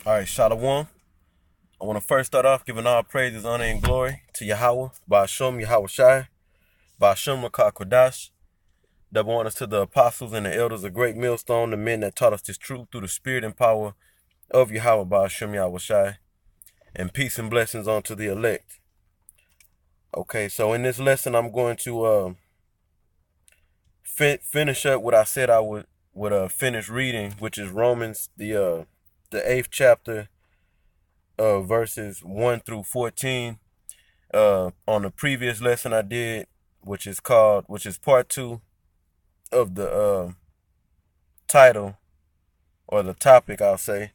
All right, Shalom. I want to first start off giving all praises, honor, and glory to Yahweh, Ba'ashem Yahweh Shai, Ba'ashem Rakah Kodash. Double honors to the apostles and the elders of Great Millstone, the men that taught us this truth through the spirit and power of Yahweh, Ba'ashem Yahweh Shai, and peace and blessings unto the elect. Okay, so in this lesson, I'm going to finish up what I said I would finish reading, which is Romans, the 8th chapter, verses 1 through 14. On the previous lesson I did, which is part 2 of the title, or the topic, I'll say,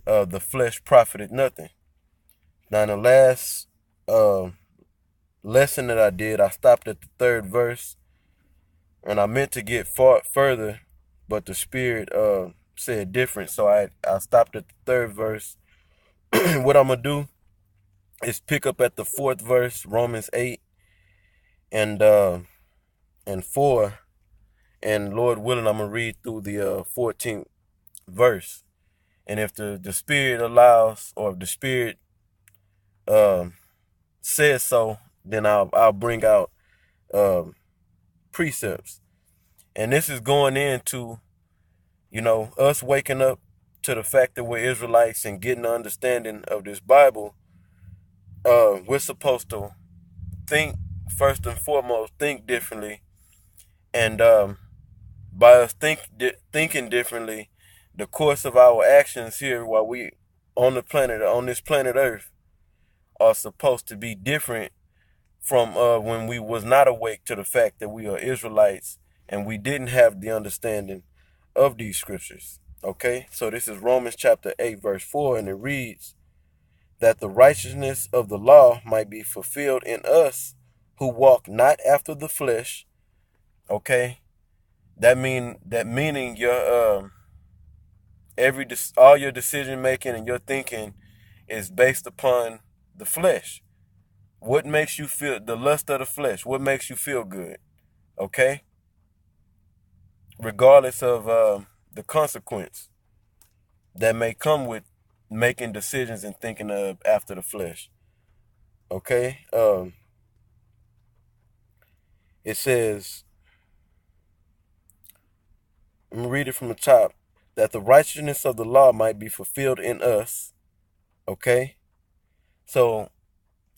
the flesh profited nothing. Now, in the last lesson that I did, I stopped at the 3rd verse, and I meant to get far further, but the Spirit said different, so I stopped at the 3rd verse. What I'm going to do is pick up at the 4th verse, Romans 8 and 4, and Lord willing, I'm going to read through the 14th verse. And if the Spirit allows, or if the Spirit says so, then I'll bring out precepts. And this is going into, us waking up to the fact that we're Israelites and getting an understanding of this Bible. We're supposed to think, first and foremost, think differently. And by us thinking differently, the course of our actions here while we on this planet Earth, are supposed to be different from when we was not awake to the fact that we are Israelites and we didn't have the understanding of these scriptures. Okay, so this is Romans chapter 8 verse 4, and it reads that the righteousness of the law might be fulfilled in us who walk not after the flesh. Okay, meaning your all your decision making and your thinking is based upon the flesh. What makes you feel, the lust of the flesh? What makes you feel good? Okay, regardless of the consequence that may come with making decisions and thinking of after the flesh. Okay, it says, let me read it from the top, that the righteousness of the law might be fulfilled in us. Okay, so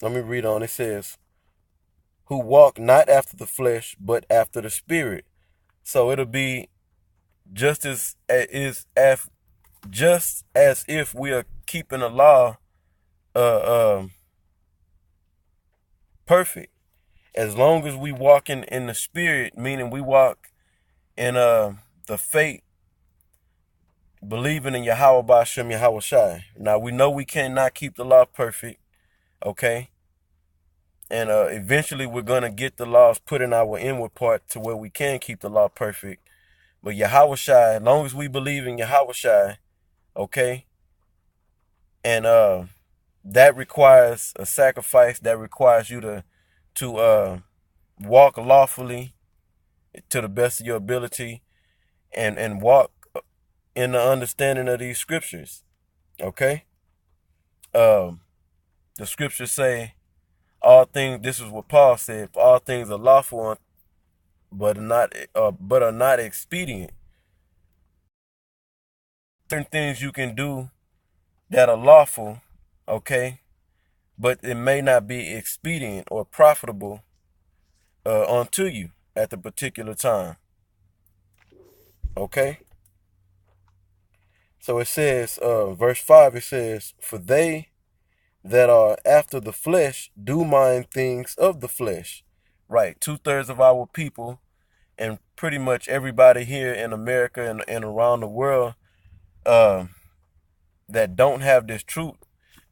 let me read on. It says, who walk not after the flesh, but after the Spirit. So it'll be just as if we are keeping the law perfect. As long as we walk in the Spirit, meaning we walk in the faith, believing in Yahweh Ba'ashem Yahweh Shai. Now, we know we cannot keep the law perfect, okay? And eventually we're going to get the laws put in our inward part to where we can keep the law perfect. But Yahweh Shai, as long as we believe in Yahweh Shai, okay? And that requires a sacrifice. That requires you to walk lawfully to the best of your ability and walk in the understanding of these scriptures. Okay? The scriptures say all things, this is what Paul said, all things are lawful but are not expedient. Certain things you can do that are lawful, okay, but it may not be expedient or profitable unto you at the particular time. Okay? So it says, verse 5, it says, for they that are after the flesh do mind things of the flesh. Right, 2/3 of our people, and pretty much everybody here in America and around the world, that don't have this truth,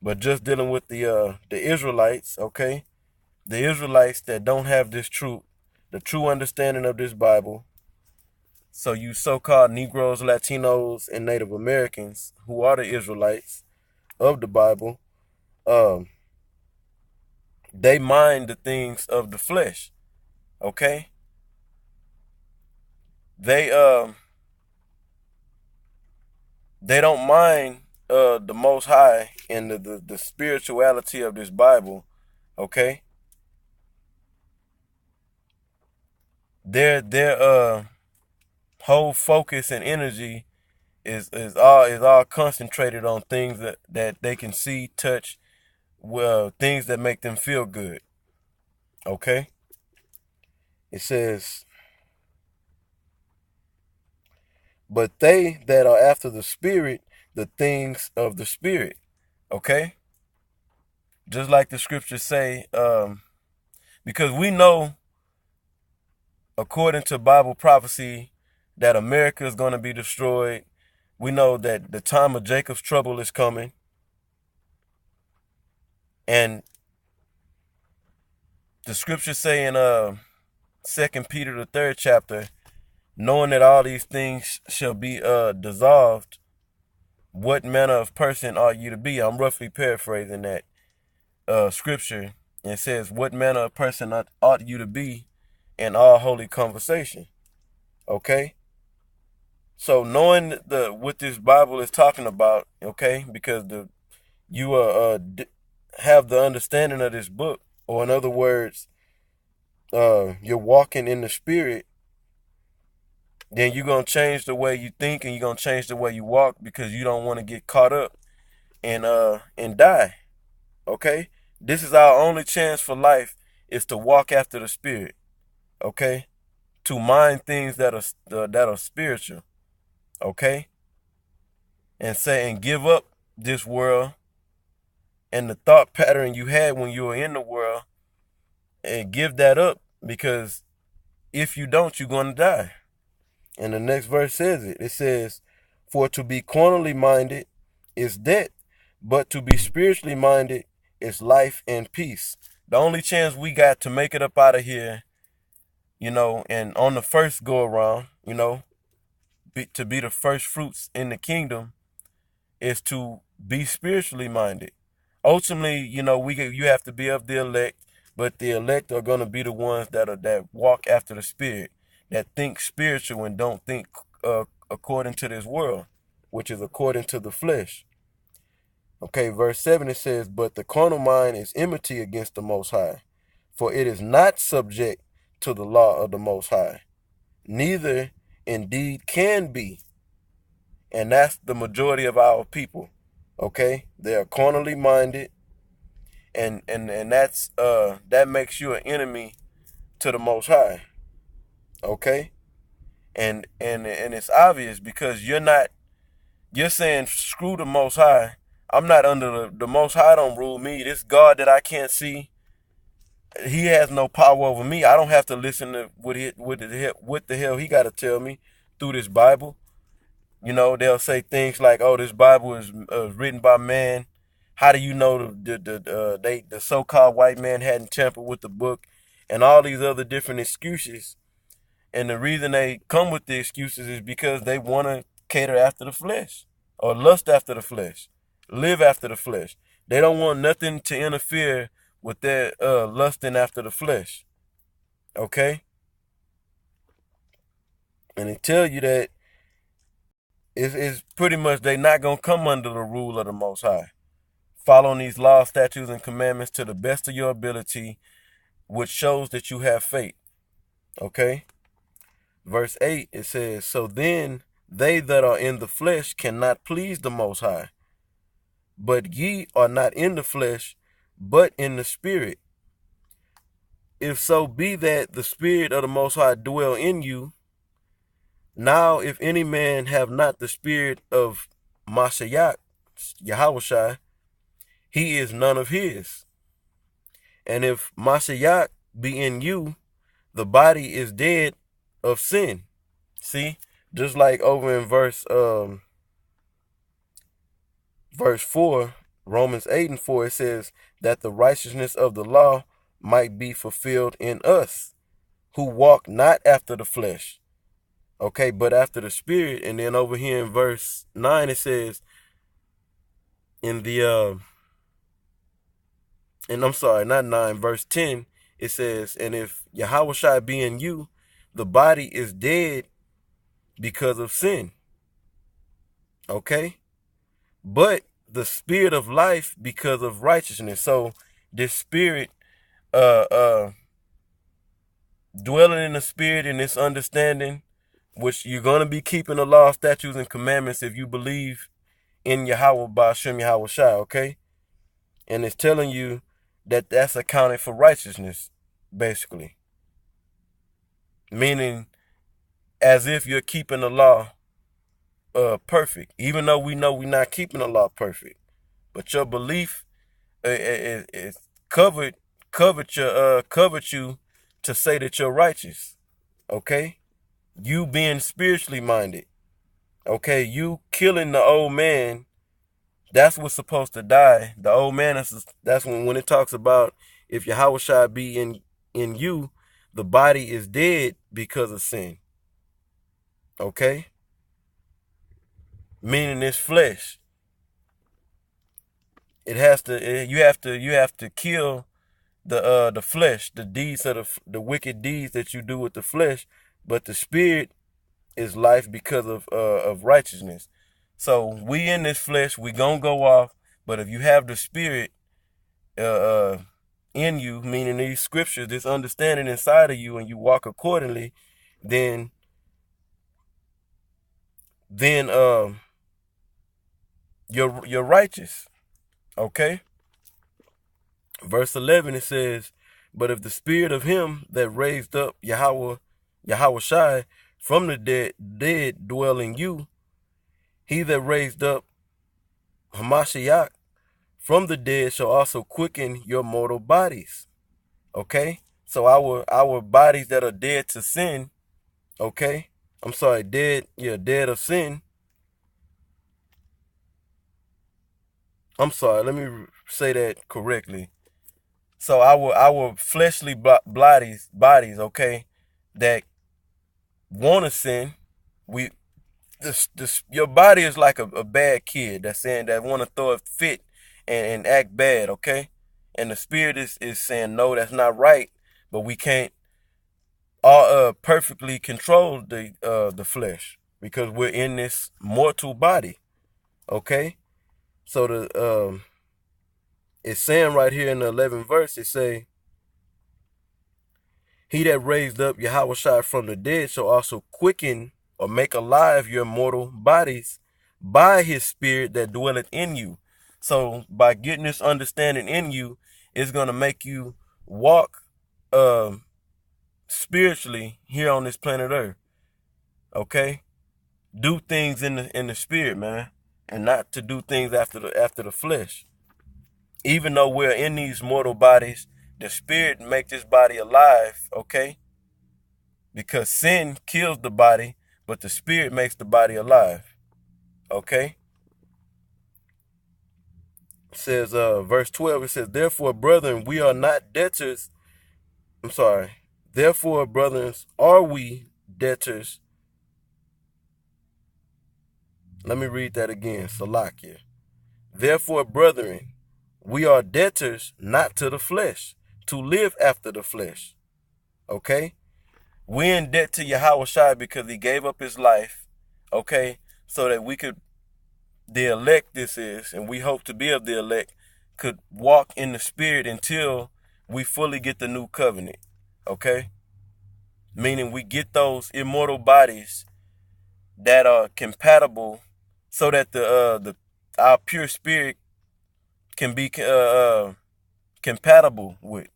but just dealing with the Israelites, okay? The Israelites that don't have this truth, the true understanding of this Bible. So you so-called Negroes, Latinos, and Native Americans, who are the Israelites of the Bible, they mind the things of the flesh, okay? They don't mind the Most High and the spirituality of this Bible, okay, their whole focus and energy is all concentrated on things that they can see, touch, well, things that make them feel good. Okay? It says, but they that are after the Spirit, the things of the Spirit. Okay? Just like the scriptures say, because we know, according to Bible prophecy, that America is going to be destroyed. We know that the time of Jacob's trouble is coming. And the scriptures say in 2 Peter the 3rd chapter, knowing that all these things shall be dissolved, what manner of person are you to be? I'm roughly paraphrasing that scripture. It says, what manner of person ought you to be in all holy conversation? Okay? So knowing what this Bible is talking about, okay, because you have the understanding of this book, or in other words, you're walking in the Spirit, then you're going to change the way you think and you're going to change the way you walk, because you don't want to get caught up and die. Okay? This is our only chance for life, is to walk after the Spirit. Okay? To mind things that are spiritual. Okay? And give up this world and the thought pattern you had when you were in the world, and give that up, because if you don't, you're going to die. And the next verse says it. It says, for to be carnally minded is death, but to be spiritually minded is life and peace. The only chance we got to make it up out of here, and on the first go around, to be the first fruits in the kingdom, is to be spiritually minded. Ultimately, you have to be of the elect, but the elect are going to be the ones that walk after the Spirit, that think spiritual and don't think according to this world, which is according to the flesh. Okay, verse 7, it says, but the carnal mind is enmity against the Most High, for it is not subject to the law of the Most High, neither indeed can be. And that's the majority of our people. Okay, they are carnally minded, and that's that makes you an enemy to the Most High. Okay, and it's obvious, because you're saying screw the Most High. I'm not under the Most High. Don't rule me. This God that I can't see, he has no power over me. I don't have to listen to what the hell he got to tell me through this Bible. They'll say things like, "Oh, this Bible is written by man." How do you know the so-called white man hadn't tampered with the book, and all these other different excuses? And the reason they come with the excuses is because they want to cater after the flesh, or lust after the flesh, live after the flesh. They don't want nothing to interfere with their lusting after the flesh. Okay? And they tell you that it's pretty much they not going to come under the rule of the Most High. Following these laws, statutes, and commandments to the best of your ability, which shows that you have faith. Okay? Verse 8, it says, so then they that are in the flesh cannot please the Most High. But ye are not in the flesh, but in the Spirit. If so be that the Spirit of the Most High dwell in you. Now, if any man have not the Spirit of Mashiach, Yahushua, he is none of his. And if Mashiach be in you, the body is dead of sin. See, just like over in verse 4, Romans 8:4, it says that the righteousness of the law might be fulfilled in us, who walk not after the flesh, okay, but after the Spirit. And then over here in verse 9, it says, verse 10, it says, and if Yahushua be in you, the body is dead because of sin. Okay? but the spirit of life because of righteousness. So this spirit, dwelling in the spirit and this understanding, which you're going to be keeping the law, statutes, and commandments if you believe in Yahweh Ba'ashem Yahweh Shai, okay? And it's telling you that that's accounted for righteousness, basically. Meaning, as if you're keeping the law perfect, even though we know we're not keeping the law perfect. But your belief is covered you to say that you're righteous, okay? You being spiritually minded, okay? You killing the old man, that's what's supposed to die. The old man, that's when it talks about if Yahweh shall be in you, the body is dead because of sin, okay? Meaning this flesh. It has to. You have to kill the flesh, the deeds of the wicked deeds that you do with the flesh. But the spirit is life because of righteousness. So we in this flesh, we gonna go off. But if you have the spirit uh, uh in you, meaning these scriptures, this understanding inside of you, and you walk accordingly, then then you're righteous. Okay. Verse 11, it says, but if the spirit of him that raised up Yahweh Shai from the dead dwell in you, he that raised up Hamashiach from the dead shall also quicken your mortal bodies. Okay? So our bodies that are dead to sin, okay? I'm sorry, dead of sin. I'm sorry, let me say that correctly. So our fleshly bodies, okay, that want to sin, your body is like a bad kid that's saying that want to throw a fit and act bad, okay, and the spirit is saying no, that's not right, but we can't all perfectly control the flesh because we're in this mortal body, okay. So it's saying right here in the 11th verse, it say, he that raised up Yahweh from the dead shall also quicken or make alive your mortal bodies by his spirit that dwelleth in you. So by getting this understanding in you, it's going to make you walk spiritually here on this planet Earth. Okay? Do things in the spirit, man, and not to do things after the flesh. Even though we're in these mortal bodies, the spirit make this body alive, okay? Because sin kills the body, but the spirit makes the body alive. Okay? It says, verse 12, it says, therefore, brethren, we are not debtors. I'm sorry. Therefore, brethren, are we debtors? Let me read that again. Salakia. Therefore, brethren, we are debtors not to the flesh, to live after the flesh. Okay? We're in debt to Yahweh Shai because he gave up his life, okay, so that we could, the elect this is, and we hope to be of the elect, could walk in the spirit until we fully get the new covenant, okay? Meaning we get those immortal bodies that are compatible so that our pure spirit can be compatible with,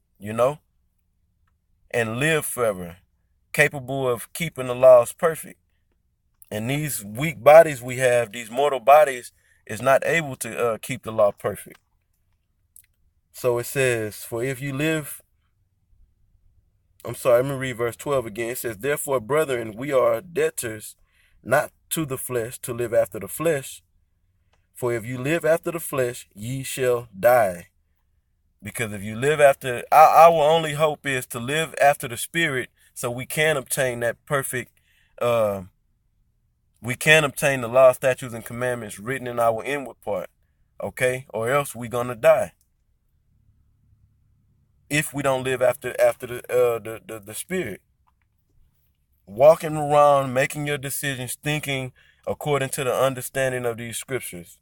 and live forever, capable of keeping the laws perfect. And these weak bodies we have, these mortal bodies, is not able to keep the law perfect. So it says, for if you live, I'm sorry, let me read verse 12 again. It says, therefore, brethren, we are debtors, not to the flesh, to live after the flesh. For if you live after the flesh, ye shall die. Because if you live after, our only hope is to live after the spirit so we can obtain that perfect, we can obtain the law, statutes, and commandments written in our inward part, okay? Or else we're gonna die if we don't live after the spirit. Walking around, making your decisions, thinking according to the understanding of these scriptures.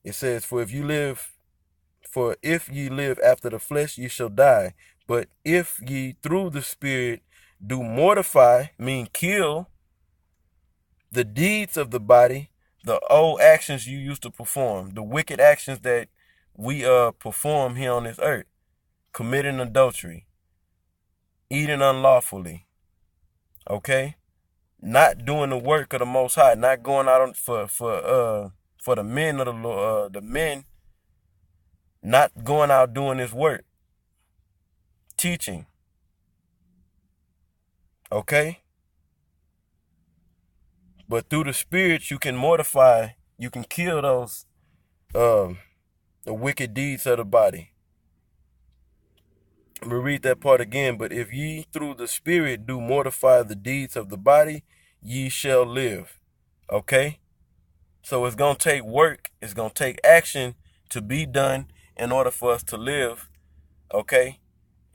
It says, For if ye live after the flesh, ye shall die. But if ye through the Spirit do mortify, mean kill, the deeds of the body, the old actions you used to perform, the wicked actions that we perform here on this earth, committing adultery, eating unlawfully, okay, not doing the work of the Most High, not going out for the men of the men, not going out doing this work, teaching, okay. But through the Spirit, you can mortify, you can kill those the wicked deeds of the body. I'm going to read that part again. But if ye through the Spirit do mortify the deeds of the body, ye shall live. Okay? So it's going to take work. It's going to take action to be done in order for us to live. Okay?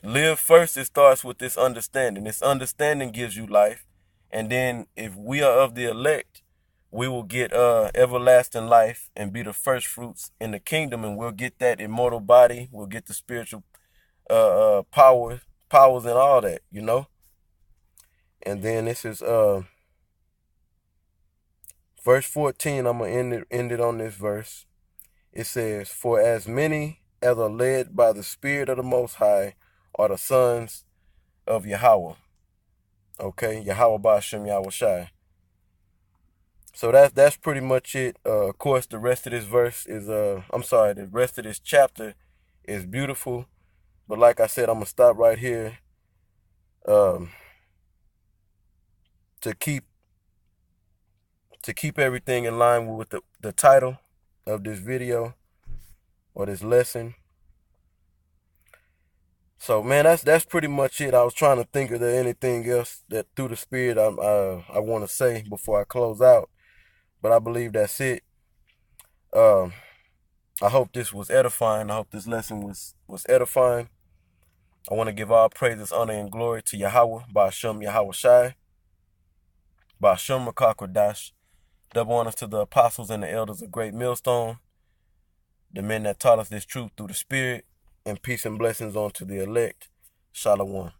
Live first, it starts with this understanding. This understanding gives you life. And then if we are of the elect, we will get everlasting life and be the first fruits in the kingdom. And we'll get that immortal body. We'll get the spiritual powers and all that, you know. And then this is verse 14. I'm gonna end it on this verse. It says, For as many as are led by the Spirit of the Most High are the sons of Yahweh. Okay, Yahweh Ba'ashem Yahweh Shai. So that's pretty much it. Of course, the rest of this verse is the rest of this chapter is beautiful. But like I said, I'm gonna stop right here. To keep everything in line with the title of this video or this lesson. So man, that's pretty much it. I was trying to think of there anything else that through the Spirit I want to say before I close out, but I believe that's it. I hope this was edifying. I hope this lesson was edifying. I want to give all praises, honor, and glory to Yahweh, Ba'ashem Yahweh Shai, Ba'ashem Makakwadash. Double honors to the apostles and the elders of Great Millstone, the men that taught us this truth through the Spirit, and peace and blessings unto the elect. Shalom.